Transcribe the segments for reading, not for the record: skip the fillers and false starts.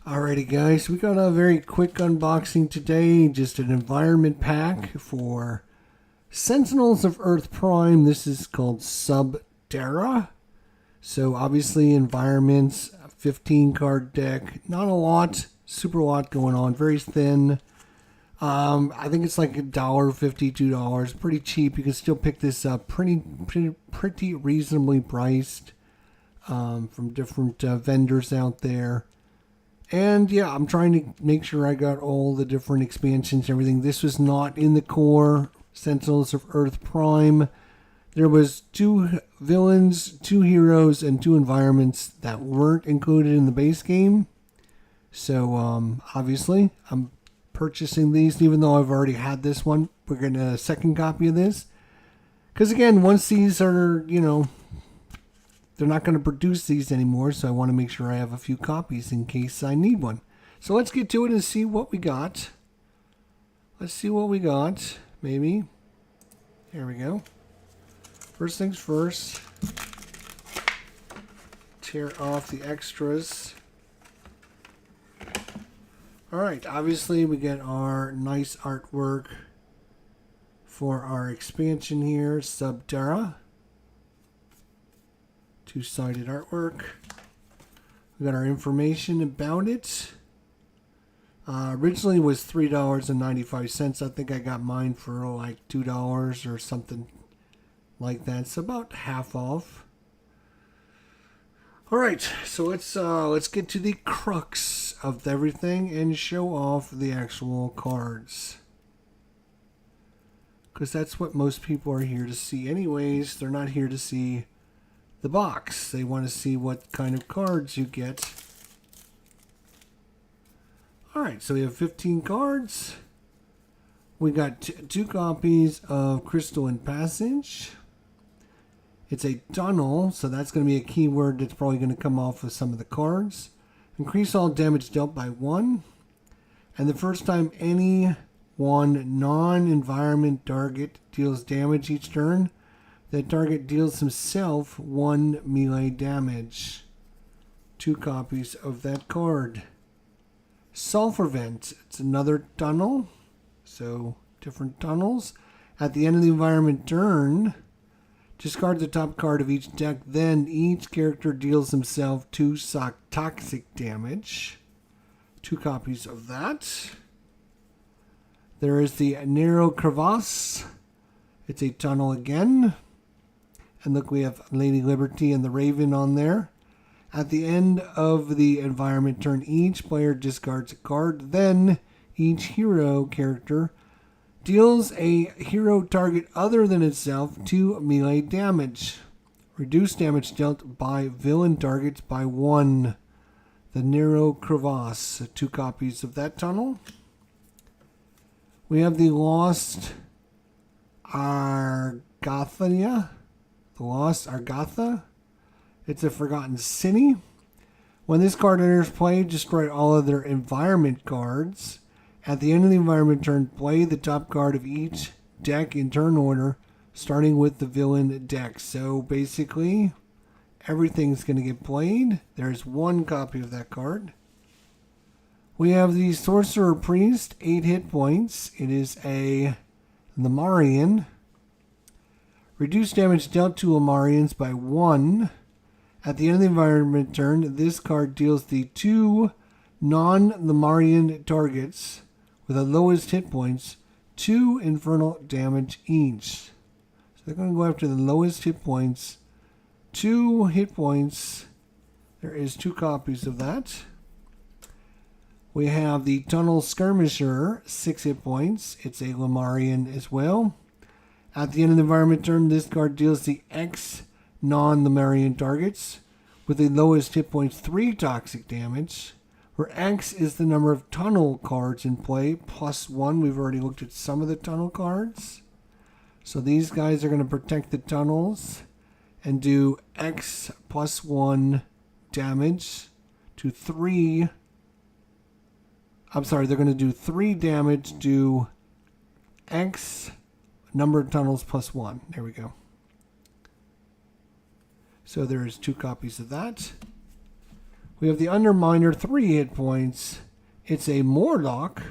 Alrighty guys, we got a very quick unboxing today, just an environment pack for Sentinels of Earth Prime. This is called TERRA. So obviously environments, 15 card deck, not a lot, super lot going on, very thin. I think it's like $1.50, $2, pretty cheap. You can still pick this up pretty reasonably priced from different vendors out there. And yeah, I'm trying to make sure I got all the different expansions and everything. This was not in the core Sentinels of Earth Prime. There was 2 villains, 2 heroes, and 2 environments that weren't included in the base game. So obviously, I'm purchasing these, even though I've already had this one. We're getting a second copy of this. Because again, once these are, they're not going to produce these anymore, so I want to make sure I have a few copies in case I need one. So let's get to it and see what we got. Let's see what we got. Maybe. There we go. First things first. Tear off the extras. Alright, obviously we get our nice artwork for our expansion here, TERRA. 2-sided artwork. We got our information about it. Originally was $3.95. I think I got mine for like $2 or something like that. It's about half off. All right, so let's get to the crux of everything and show off the actual cards. Because that's what most people are here to see anyways. They're not here to see the box. They want to see what kind of cards you get. Alright, so we have 15 cards. We got 2 copies of Crystal and Passage. It's a tunnel, so that's going to be a keyword that's probably going to come off of some of the cards. Increase all damage dealt by 1. And the first time any one non-environment target deals damage each turn, the target deals himself 1 melee damage. 2 copies of that card. Sulfur Vent. It's another tunnel. So, different tunnels. At the end of the environment turn, discard the top card of each deck. Then each character deals himself 2 toxic damage. 2 copies of that. There is the Narrow Crevasse. It's a tunnel again. And look, we have Lady Liberty and the Raven on there. At the end of the environment turn, each player discards a card. Then each hero character deals a hero target other than itself 2 melee damage. Reduce damage dealt by villain targets by 1. The Narrow Crevasse. 2 copies of that tunnel. We have the Lost Argathania. The Lost Argatha. It's a Forgotten City. When this card enters play, destroy all other environment cards. At the end of the environment turn, play the top card of each deck in turn order, starting with the villain deck. So basically, everything's going to get played. There's 1 copy of that card. We have the Sorcerer Priest, 8 hit points. It is a Lemurian. Reduce damage dealt to Lemurians by 1. At the end of the environment turn, this card deals the 2 non-Lemurian targets with the lowest hit points 2 infernal damage each. So they're going to go after the lowest hit points. 2 hit points. There is 2 copies of that. We have the Tunnel Skirmisher, 6 hit points. It's a Lemurian as well. At the end of the environment turn, this card deals the X non-Lemurian targets with the lowest hit points 3 toxic damage, where X is the number of tunnel cards in play, plus 1. We've already looked at some of the tunnel cards. So these guys are going to protect the tunnels and do X plus 1 damage to 3. I'm sorry, they're going to do 3 damage to X number of tunnels plus 1. There we go. So there's 2 copies of that. We have the Underminer, 3 hit points. It's a Morlock.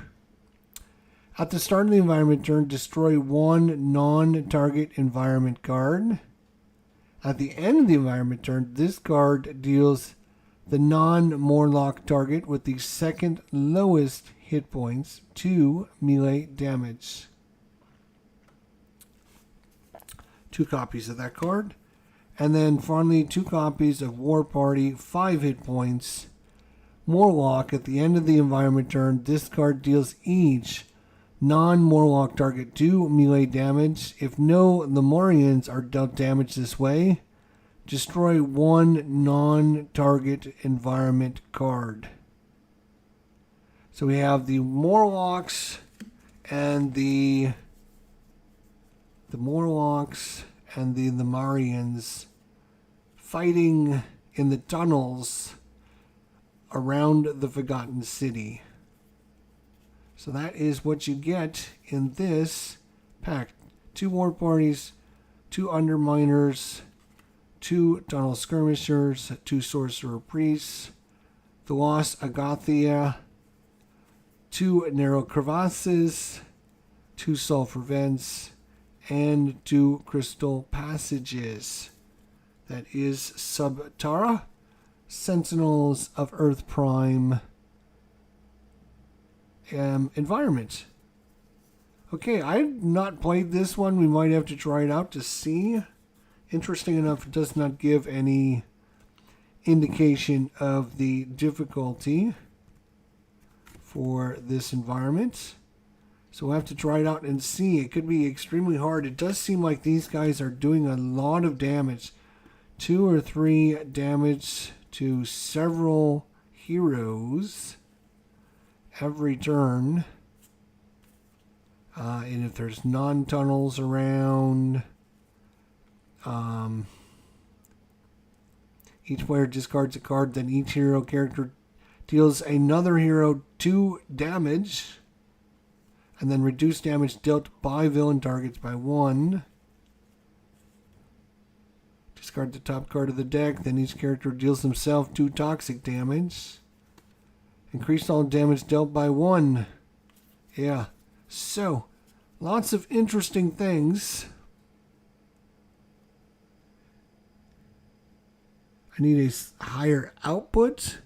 At the start of the environment turn, destroy 1 non-target environment card. At the end of the environment turn, this card deals the non-Morlock target with the second lowest hit points 2 melee damage. 2 copies of that card. And then finally 2 copies of War Party, 5 hit points. Morlock, at the end of the environment turn, this card deals each non-Morlock target 2 melee damage. If no Lemurians are dealt damage this way, destroy 1 non-target environment card. So we have the Morlocks and the Morlocks and the Lemurians fighting in the tunnels around the Forgotten City. So that is what you get in this pack. 2 War Parties, 2 Underminers, 2 Tunnel Skirmishers, 2 Sorcerer Priests, the Lost Agathia, 2 Narrow Crevasses, 2 Sulfur Vents, and 2 Crystal Passages. That is Sub-TERRA, Sentinels of Earth Prime environment. Okay, I've not played this one. We might have to try it out to see. Interesting enough, it does not give any indication of the difficulty for this environment. So we'll have to try it out and see. It could be extremely hard. It does seem like these guys are doing a lot of damage. 2 or 3 damage to several heroes every turn. And if there's non-tunnels around, each player discards a card, then each hero character deals another hero 2 damage, and then reduce damage dealt by villain targets by 1. Discard the top card of the deck, then each character deals himself 2 toxic damage. Increase all damage dealt by 1. Yeah, so lots of interesting things. I need a higher output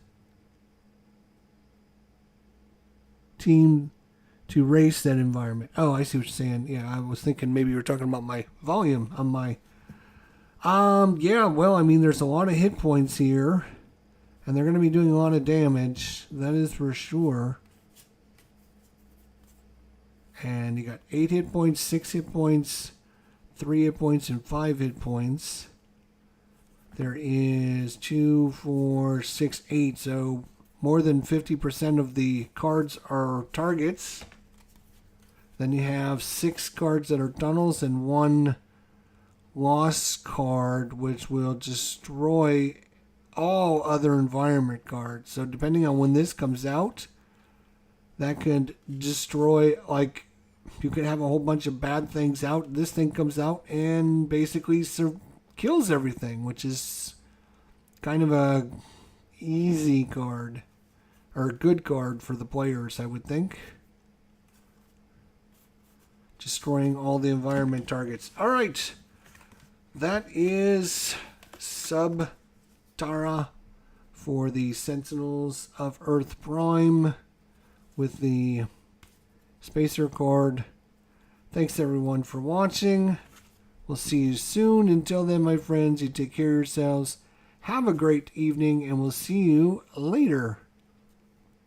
team to race that environment. Oh, I see what you're saying. Yeah, I was thinking maybe you were talking about my volume on my... yeah, well, I mean, there's a lot of hit points here, and they're going to be doing a lot of damage. That is for sure. And you got 8 hit points, 6 hit points, 3 hit points, and 5 hit points. There is 2, 4, 6, 8, so more than 50% of the cards are targets. Then you have 6 cards that are tunnels and 1 lost card, which will destroy all other environment cards. So depending on when this comes out, that could destroy, like, you could have a whole bunch of bad things out. This thing comes out and basically kills everything, which is kind of a easy card, or a good card for the players, I would think. Destroying all the environment targets. All right. That is Sub-TERRA for the Sentinels of Earth Prime with the Spacer card. Thanks everyone for watching. We'll see you soon. Until then, my friends, you take care of yourselves. Have a great evening, and we'll see you later.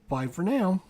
Bye for now.